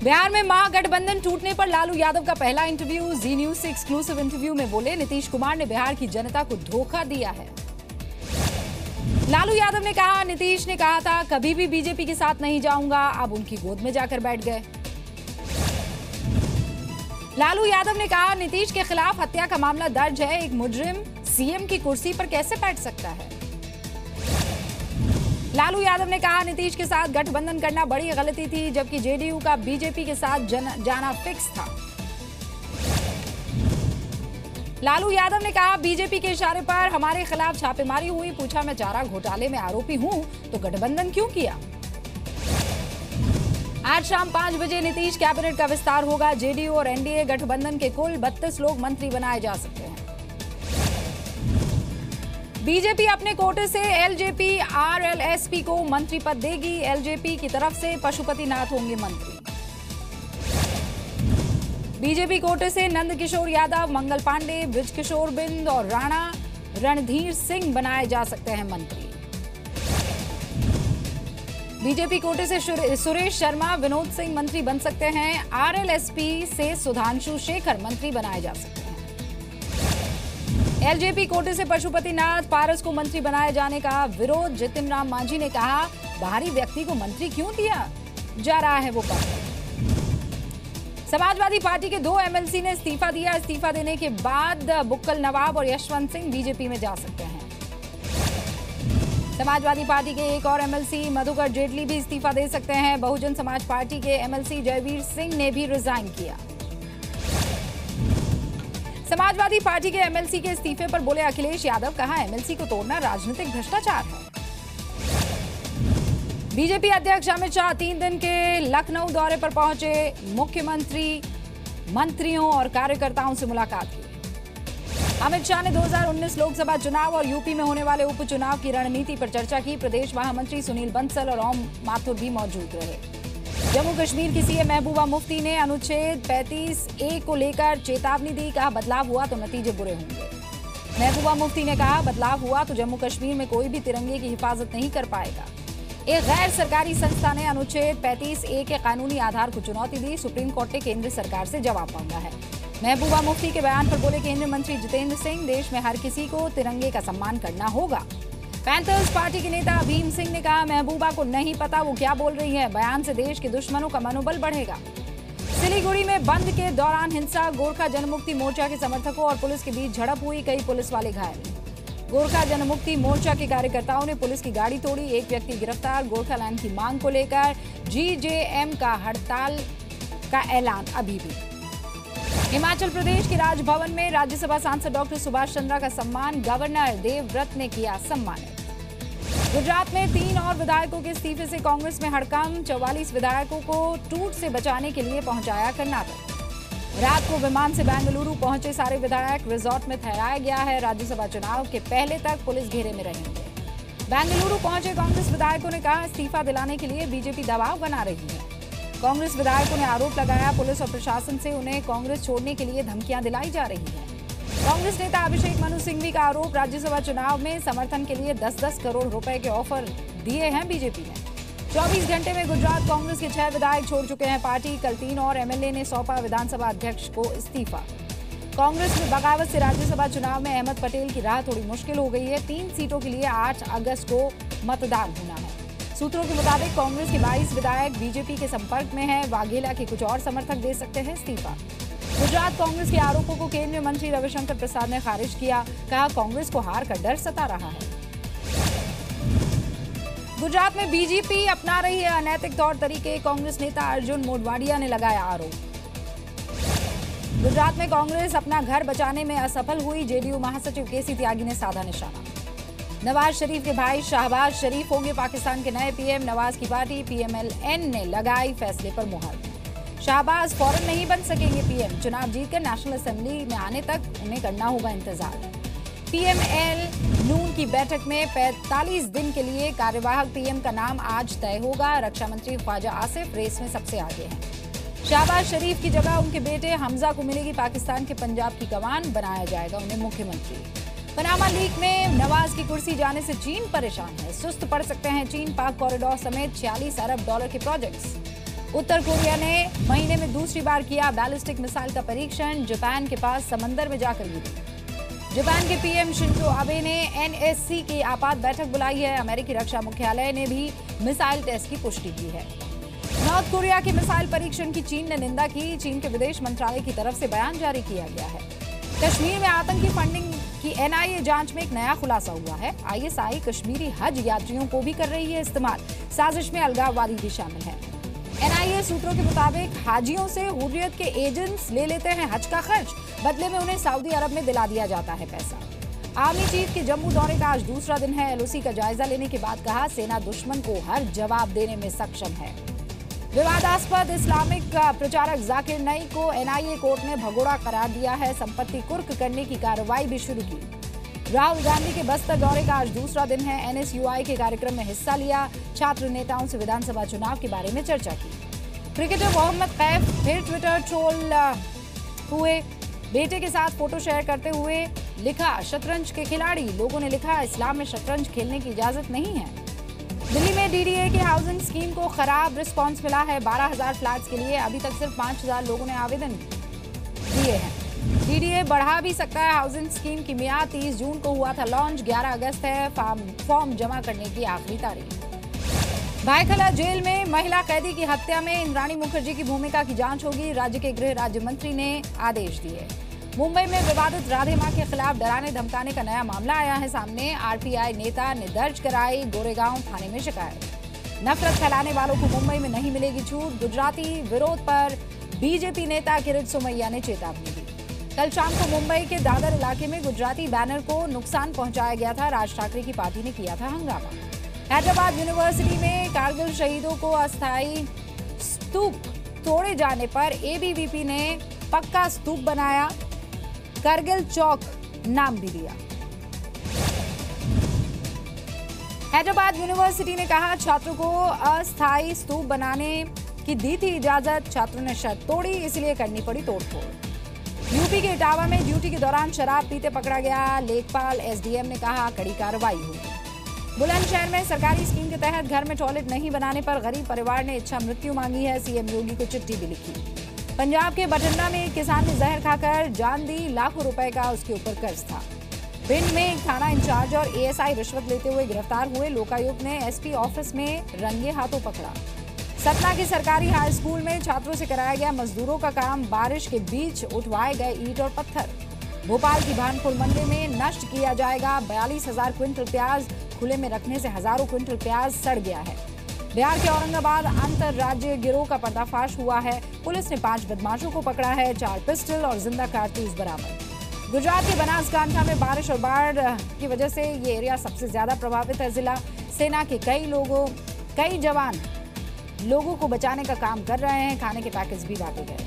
बिहार में महागठबंधन टूटने पर लालू यादव का पहला इंटरव्यू। जी न्यूज से एक्सक्लूसिव इंटरव्यू में बोले नीतीश कुमार ने बिहार की जनता को धोखा दिया है। लालू यादव ने कहा नीतीश ने कहा था कभी भी बीजेपी के साथ नहीं जाऊंगा, अब उनकी गोद में जाकर बैठ गए। लालू यादव ने कहा नीतीश के खिलाफ हत्या का मामला दर्ज है, एक मुजरिम सीएम की कुर्सी पर कैसे बैठ सकता है। लालू यादव ने कहा नीतीश के साथ गठबंधन करना बड़ी गलती थी, जबकि जेडीयू का बीजेपी के साथ जाना फिक्स था। लालू यादव ने कहा बीजेपी के इशारे पर हमारे खिलाफ छापेमारी हुई, पूछा मैं चारा घोटाले में आरोपी हूं तो गठबंधन क्यों किया। आज शाम 5 बजे नीतीश कैबिनेट का विस्तार होगा। जेडीयू और एनडीए गठबंधन के कुल 32 लोग मंत्री बनाए जा सकते हैं। बीजेपी अपने कोटे से एलजेपी आरएलएसपी को मंत्री पद देगी। एलजेपी की तरफ से पशुपति नाथ होंगे मंत्री। बीजेपी कोटे से नंदकिशोर यादव, मंगल पांडे, बृजकिशोर बिंद और राणा रणधीर सिंह बनाए जा सकते हैं मंत्री। बीजेपी कोटे से सुरेश शर्मा, विनोद सिंह मंत्री बन सकते हैं। आरएलएसपी से सुधांशु शेखर मंत्री बनाए जा सकते हैं। एलजेपी कोटे से पशुपति नाथ, पारस को मंत्री बनाए जाने का विरोध। जितिन राम मांझी ने कहा बाहरी व्यक्ति को मंत्री क्यों दिया जा रहा है वो पद। समाजवादी पार्टी के 2 एमएलसी ने इस्तीफा दिया। इस्तीफा देने के बाद बुक्कल नवाब और यशवंत सिंह बीजेपी में जा सकते हैं। समाजवादी पार्टी के एक और एमएलसी मधुकर जेटली भी इस्तीफा दे सकते हैं। बहुजन समाज पार्टी के एमएलसी जयवीर सिंह ने भी रिजाइन किया। समाजवादी पार्टी के एमएलसी के इस्तीफे पर बोले अखिलेश यादव, कहा एमएलसी को तोड़ना राजनीतिक भ्रष्टाचार है। बीजेपी अध्यक्ष अमित शाह 3 दिन के लखनऊ दौरे पर पहुंचे। मुख्यमंत्री, मंत्रियों और कार्यकर्ताओं से मुलाकात की। अमित शाह ने 2019 लोकसभा चुनाव और यूपी में होने वाले उपचुनाव की रणनीति पर चर्चा की। प्रदेश महामंत्री सुनील बंसल और ओम माथुर भी मौजूद रहे। जम्मू कश्मीर की सीएम महबूबा मुफ्ती ने अनुच्छेद 35A को लेकर चेतावनी दी, कहा बदलाव हुआ तो नतीजे बुरे होंगे। महबूबा मुफ्ती ने कहा बदलाव हुआ तो जम्मू कश्मीर में कोई भी तिरंगे की हिफाजत नहीं कर पाएगा। एक गैर सरकारी संस्था ने अनुच्छेद 35A के कानूनी आधार को चुनौती दी। सुप्रीम कोर्ट ने केंद्र सरकार से जवाब मांगा है। महबूबा मुफ्ती के बयान पर बोले केंद्रीय मंत्री जितेंद्र सिंह, देश में हर किसी को तिरंगे का सम्मान करना होगा। पैंथर्स पार्टी के नेता भीम सिंह ने कहा महबूबा को नहीं पता वो क्या बोल रही है, बयान से देश के दुश्मनों का मनोबल बढ़ेगा। सिलीगुड़ी में बंद के दौरान हिंसा, गोरखा जनमुक्ति मोर्चा के समर्थकों और पुलिस के बीच झड़प हुई, कई पुलिस वाले घायल। गोरखा जनमुक्ति मोर्चा के कार्यकर्ताओं ने पुलिस की गाड़ी तोड़ी, एक व्यक्ति गिरफ्तार। गोरखालैंड की मांग को लेकर जीजेएम का हड़ताल का ऐलान अभी भी। हिमाचल प्रदेश के राजभवन में राज्यसभा सांसद डॉक्टर सुभाष चंद्रा का सम्मान, गवर्नर देवव्रत ने किया सम्मानित। गुजरात में 3 और विधायकों के इस्तीफे से कांग्रेस में हड़कंप, 44 विधायकों को टूट से बचाने के लिए पहुंचाया कर्नाटक। रात को विमान से बेंगलुरु पहुंचे सारे विधायक रिजॉर्ट में ठहराया गया है। राज्यसभा चुनाव के पहले तक पुलिस घेरे में रहेंगे। बेंगलुरु पहुंचे कांग्रेस विधायकों ने कहा इस्तीफा दिलाने के लिए बीजेपी दबाव बना रही है। कांग्रेस विधायकों ने आरोप लगाया पुलिस और प्रशासन से उन्हें कांग्रेस छोड़ने के लिए धमकियां दिलाई जा रही हैं। कांग्रेस नेता अभिषेक मनु सिंघवी का आरोप, राज्यसभा चुनाव में समर्थन के लिए 10-10 करोड़ रुपए के ऑफर दिए हैं बीजेपी ने। 24 घंटे में गुजरात कांग्रेस के 6 विधायक छोड़ चुके हैं पार्टी। कल 3 और एमएलए ने सौंपा विधानसभा अध्यक्ष को इस्तीफा। कांग्रेस में बगावत से राज्यसभा चुनाव में अहमद पटेल की राह थोड़ी मुश्किल हो गई है। 3 सीटों के लिए 8 अगस्त को मतदान होना है। सूत्रों के मुताबिक कांग्रेस के 22 विधायक बीजेपी के संपर्क में हैं। वाघेला के कुछ और समर्थक दे सकते हैं इस्तीफा। गुजरात कांग्रेस के आरोपों को केंद्रीय मंत्री रविशंकर प्रसाद ने खारिज किया, कहा कांग्रेस को हार का डर सता रहा है। गुजरात में बीजेपी अपना रही है अनैतिक तौर तरीके, कांग्रेस नेता अर्जुन मोढवाडिया ने लगाया आरोप। गुजरात में कांग्रेस अपना घर बचाने में असफल हुई, जेडीयू महासचिव केसी त्यागी ने साधा निशाना। नवाज शरीफ के भाई शाहबाज शरीफ होंगे पाकिस्तान के नए पीएम। नवाज की पार्टी पीएमएलएन ने लगाई फैसले पर मुहर। शाहबाज फौरन नहीं बन सकेंगे पीएम, चुनाव जीतकर नेशनल असेंबली में आने तक उन्हें करना होगा इंतजार। पीएमएल नून की बैठक में 45 दिन के लिए कार्यवाहक पीएम का नाम आज तय होगा। रक्षा मंत्री ख्वाजा आसिफ रेस में सबसे आगे हैं। शाहबाज शरीफ की जगह उनके बेटे हमजा को मिलेगी पाकिस्तान के पंजाब की कमान, बनाया जाएगा उन्हें मुख्यमंत्री। पनामा लीक में नवाज की कुर्सी जाने से चीन परेशान है। सुस्त पड़ सकते हैं चीन। पाक कॉरिडोर समेत $46 अरब के प्रोजेक्ट्स। उत्तर कोरिया ने महीने में दूसरी बार किया बैलिस्टिक मिसाइल का परीक्षण, जापान के पास समंदर में जाकर गिरी। जापान के पीएम शिंजो आबे ने एनएससी की आपात बैठक बुलाई है। अमेरिकी रक्षा मुख्यालय ने भी मिसाइल टेस्ट की पुष्टि की है। नॉर्थ कोरिया के मिसाइल परीक्षण की चीन ने निंदा की। चीन के विदेश मंत्रालय की तरफ से बयान जारी किया गया है। कश्मीर में आतंकी फंडिंग की एनआईए जांच में एक नया खुलासा हुआ है। आईएसआई कश्मीरी हज यात्रियों को भी कर रही है इस्तेमाल। साजिश में अलगाववादी भी शामिल है। एनआईए सूत्रों के मुताबिक हाजियों से हुर्रियत के एजेंट्स ले लेते हैं हज का खर्च, बदले में उन्हें सऊदी अरब में दिला दिया जाता है पैसा। आर्मी चीफ के जम्मू दौरे का आज दूसरा दिन है। एलओसी का जायजा लेने के बाद कहा, सेना दुश्मन को हर जवाब देने में सक्षम है। विवादास्पद इस्लामिक प्रचारक जाकिर नई को एनआईए कोर्ट ने भगोड़ा करार दिया है। संपत्ति कुर्क करने की कार्रवाई भी शुरू की। राहुल गांधी के बस्तर दौरे का आज दूसरा दिन है। एनएसयूआई के कार्यक्रम में हिस्सा लिया। छात्र नेताओं से विधानसभा चुनाव के बारे में चर्चा की। क्रिकेटर मोहम्मद कैफ फिर ट्विटर ट्रोल हुए। बेटे के साथ फोटो शेयर करते हुए लिखा, शतरंज के खिलाड़ी। लोगों ने लिखा, इस्लाम में शतरंज खेलने की इजाजत नहीं है। दिल्ली में डीडीए की हाउसिंग स्कीम को खराब रिस्पांस मिला है। 12,000 फ्लैट्स के लिए अभी तक सिर्फ 5,000 लोगों ने आवेदन दिए हैं। डीडीए बढ़ा भी सकता है। हाउसिंग स्कीम की मियाद 30 जून को हुआ था लॉन्च। 11 अगस्त है फॉर्म जमा करने की आखिरी तारीख। भायखला जेल में महिला कैदी की हत्या में इंद्राणी मुखर्जी की भूमिका की जांच होगी। राज्य के गृह राज्य मंत्री ने आदेश दिए। मुंबई में विवादित राधे मां के खिलाफ डराने धमकाने का नया मामला आया है सामने। आरपीआई नेता ने दर्ज कराई गोरेगांव थाने में शिकायत। नफरत फैलाने वालों को मुंबई में नहीं मिलेगी छूट। गुजराती विरोध पर बीजेपी नेता किरीट सोमैया ने चेतावनी दी। कल शाम को मुंबई के दादर इलाके में गुजराती बैनर को नुकसान पहुंचाया गया था। राज ठाकरे की पार्टी ने किया था हंगामा। हैदराबाद यूनिवर्सिटी में कारगिल शहीदों को अस्थायी स्तूप तोड़े जाने पर एबीवीपी ने पक्का स्तूप बनाया। कारगिल चौक नाम भी दिया। हैदराबाद यूनिवर्सिटी ने कहा, छात्रों को अस्थायी स्तूप बनाने की दी थी इजाजत। छात्रों ने शर्त तोड़ी, इसलिए करनी पड़ी तोड़फोड़। यूपी के इटावा में ड्यूटी के दौरान शराब पीते पकड़ा गया लेखपाल। एसडीएम ने कहा, कड़ी कार्रवाई होगी। बुलंदशहर में सरकारी स्कीम के तहत घर में टॉयलेट नहीं बनाने पर गरीब परिवार ने इच्छा मृत्यु मांगी है। सीएम योगी को चिट्ठी भी लिखी। पंजाब के बठिंडा में एक किसान ने जहर खाकर जान दी। लाखों रुपए का उसके ऊपर कर्ज था। भिंड में एक थाना इंचार्ज और एएसआई रिश्वत लेते हुए गिरफ्तार हुए। लोकायुक्त ने एसपी ऑफिस में रंगे हाथों पकड़ा। सतना के सरकारी हाई स्कूल में छात्रों से कराया गया मजदूरों का काम। बारिश के बीच उठवाए गए ईंट और पत्थर। भोपाल की भानपुर मंडी में नष्ट किया जाएगा 42,000 क्विंटल प्याज। खुले में रखने से हजारों क्विंटल प्याज सड़ गया है। बिहार के औरंगाबाद अंतर राज्य गिरोह का पर्दाफाश हुआ है। पुलिस ने 5 बदमाशों को पकड़ा है। 4 पिस्टल और जिंदा कारतूस बरामद। गुजरात के बनासकांठा में बारिश और बाढ़ की वजह से ये एरिया सबसे ज्यादा प्रभावित है। जिला सेना के कई जवान लोगों को बचाने का काम कर रहे हैं। खाने के पैकेज भी बांटे गए।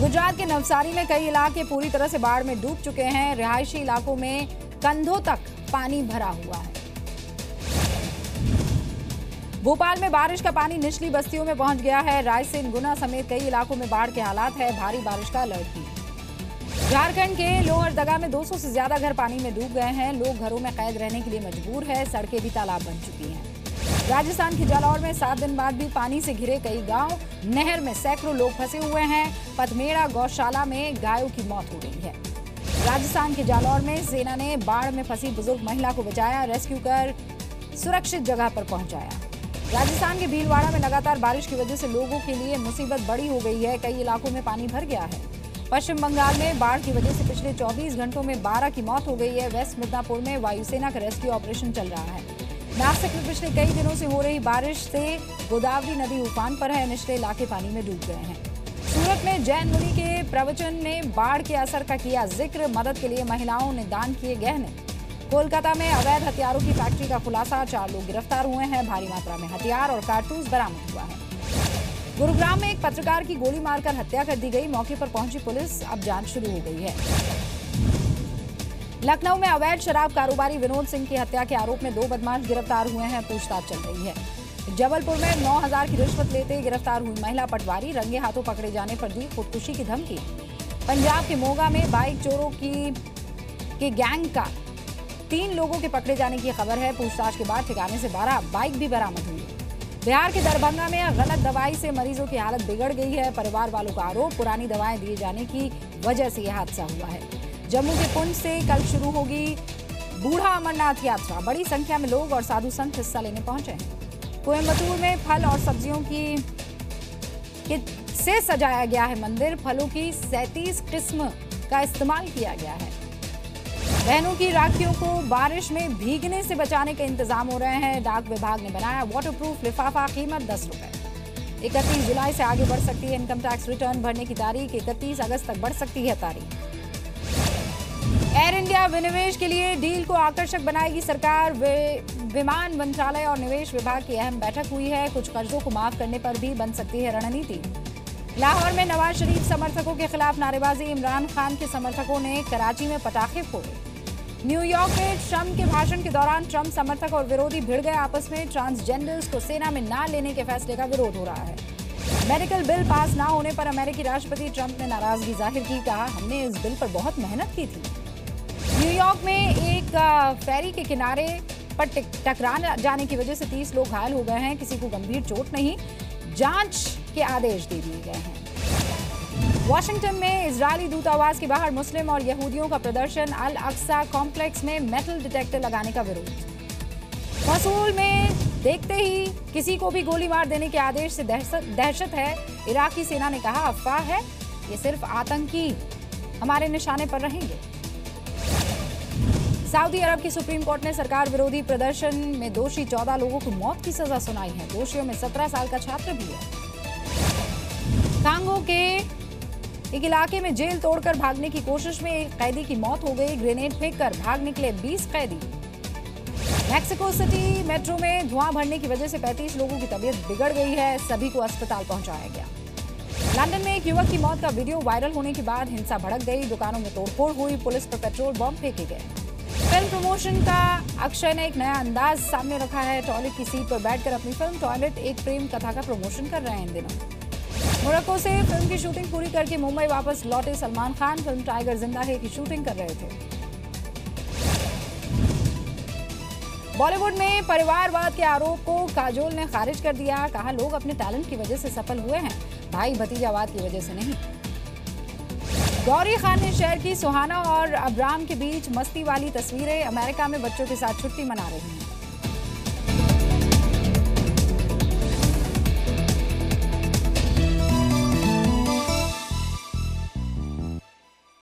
गुजरात के नवसारी में कई इलाके पूरी तरह से बाढ़ में डूब चुके हैं। रिहायशी इलाकों में कंधों तक पानी भरा हुआ है। भोपाल में बारिश का पानी निचली बस्तियों में पहुंच गया है। रायसेन, गुना समेत कई इलाकों में बाढ़ के हालात है। भारी बारिश का अलर्ट भी। झारखंड के लोहरदगा में 200 से ज्यादा घर पानी में डूब गए हैं। लोग घरों में कैद रहने के लिए मजबूर है। सड़कें भी तालाब बन चुकी हैं। राजस्थान के जालौर में 7 दिन बाद भी पानी से घिरे कई गांव। नहर में सैकड़ों लोग फंसे हुए हैं। पथमेड़ा गौशाला में गायों की मौत हो गई है। राजस्थान के जालौर में सेना ने बाढ़ में फंसी बुजुर्ग महिला को बचाया। रेस्क्यू कर सुरक्षित जगह पर पहुंचाया। राजस्थान के भीलवाड़ा में लगातार बारिश की वजह से लोगों के लिए मुसीबत बड़ी हो गई है। कई इलाकों में पानी भर गया है। पश्चिम बंगाल में बाढ़ की वजह से पिछले 24 घंटों में 12 की मौत हो गई है। वेस्ट मिदनापुर में वायुसेना का रेस्क्यू ऑपरेशन चल रहा है। नासिक में पिछले कई दिनों से हो रही बारिश से गोदावरी नदी उफान पर है। निचले इलाके पानी में डूब गए हैं। सूरत में जैन मुनि के प्रवचन ने बाढ़ के असर का किया जिक्र। मदद के लिए महिलाओं ने दान किए गहने। कोलकाता में अवैध हथियारों की फैक्ट्री का खुलासा। 4 लोग गिरफ्तार हुए हैं। भारी मात्रा में हथियार और कारतूस बरामद हुआ है। गुरुग्राम में एक पत्रकार की गोली मारकर हत्या कर दी गई। मौके पर पहुंची पुलिस। अब जांच शुरू हो गई है। लखनऊ में अवैध शराब कारोबारी विनोद सिंह की हत्या के आरोप में 2 बदमाश गिरफ्तार हुए हैं। पूछताछ चल रही है। जबलपुर में 9,000 की रिश्वत लेते गिरफ्तार हुई महिला पटवारी। रंगे हाथों पकड़े जाने पर दी खुदकुशी की धमकी। पंजाब के मोगा में बाइक चोरों की गैंग का 3 लोगों के पकड़े जाने की खबर है। पूछताछ के बाद ठिकाने से 12 बाइक भी बरामद हुई। बिहार के दरभंगा में गलत दवाई से मरीजों की हालत बिगड़ गई है। परिवार वालों का आरोप, पुरानी दवाएं दिए जाने की वजह से यह हादसा हुआ है। जम्मू के पुंछ से कल शुरू होगी बूढ़ा अमरनाथ यात्रा। बड़ी संख्या में लोग और साधु संत हिस्सा लेने पहुंचे हैं। कोयम्बटूर में फल और सब्जियों से सजाया गया है मंदिर। फलों की 37 किस्म का इस्तेमाल किया गया है। बहनों की राखियों को बारिश में भीगने से बचाने के इंतजाम हो रहे हैं। डाक विभाग ने बनाया वाटरप्रूफ लिफाफा, कीमत 10 रुपए। 31 जुलाई से आगे बढ़ सकती है इनकम टैक्स रिटर्न भरने की तारीख। 31 अगस्त तक बढ़ सकती है तारीख। एयर इंडिया विनिवेश के लिए डील को आकर्षक बनाएगी सरकार। विमान मंत्रालय और निवेश विभाग की अहम बैठक हुई है। कुछ कर्जों को माफ करने पर भी बन सकती है रणनीति। लाहौर में नवाज शरीफ समर्थकों के खिलाफ नारेबाजी। इमरान खान के समर्थकों ने कराची में पटाखे फोड़े। न्यूयॉर्क में ट्रंप के भाषण के दौरान ट्रंप समर्थक और विरोधी भिड़ गए आपस में। ट्रांसजेंडर्स को सेना में ना लेने के फैसले का विरोध हो रहा है। मेडिकल बिल पास ना होने पर अमेरिकी राष्ट्रपति ट्रंप ने नाराजगी जाहिर की। कहा, हमने इस बिल पर बहुत मेहनत की थी। न्यूयॉर्क में एक फेरी के किनारे पर टकरा जाने की वजह से 30 लोग घायल हो गए हैं। किसी को गंभीर चोट नहीं। जांच के आदेश दे दिए गए हैं। वॉशिंगटन में इजरायली दूतावास के बाहर मुस्लिम और यहूदियों का प्रदर्शन। अल अक्सा कॉम्प्लेक्स में मेटल डिटेक्टर लगाने का विरोध। मसूल में देखते ही किसी को भी गोली मार देने के आदेश से दहशत है। इराकी सेना ने कहा, अफवाह है, ये सिर्फ आतंकी हमारे निशाने पर रहेंगे। सऊदी अरब की सुप्रीम कोर्ट ने सरकार विरोधी प्रदर्शन में दोषी 14 लोगों को मौत की सजा सुनाई है। दोषियों में 17 साल का छात्र भी है। कांगो के एक इलाके में जेल तोड़कर भागने की कोशिश में एक कैदी की मौत हो गई। ग्रेनेड फेंककर भाग निकले 20 कैदी। मैक्सिको सिटी मेट्रो में धुआं भरने की वजह से 35 लोगों की तबीयत बिगड़ गई है। सभी को अस्पताल पहुंचाया गया। लंदन में एक युवक की मौत का वीडियो वायरल होने के बाद हिंसा भड़क गई। दुकानों में तोड़फोड़ हुई। पुलिस पर पेट्रोल बम फेंके गए। फिल्म प्रमोशन का अक्षय ने एक नया अंदाज सामने रखा है। टॉयलेट की सीट पर बैठकर अपनी फिल्म टॉयलेट एक प्रेम कथा का प्रमोशन कर रहे हैं इन दिनों। मोरक्को से फिल्म की शूटिंग पूरी करके मुंबई वापस लौटे सलमान खान। फिल्म टाइगर जिंदा है की शूटिंग कर रहे थे। बॉलीवुड में परिवारवाद के आरोप को काजोल ने खारिज कर दिया। कहा, लोग अपने टैलेंट की वजह से सफल हुए हैं, भाई भतीजावाद की वजह से नहीं। गौरी खान ने शेयर की सुहाना और अब्राम के बीच मस्ती वाली तस्वीरें। अमेरिका में बच्चों के साथ छुट्टी मना रही हैं।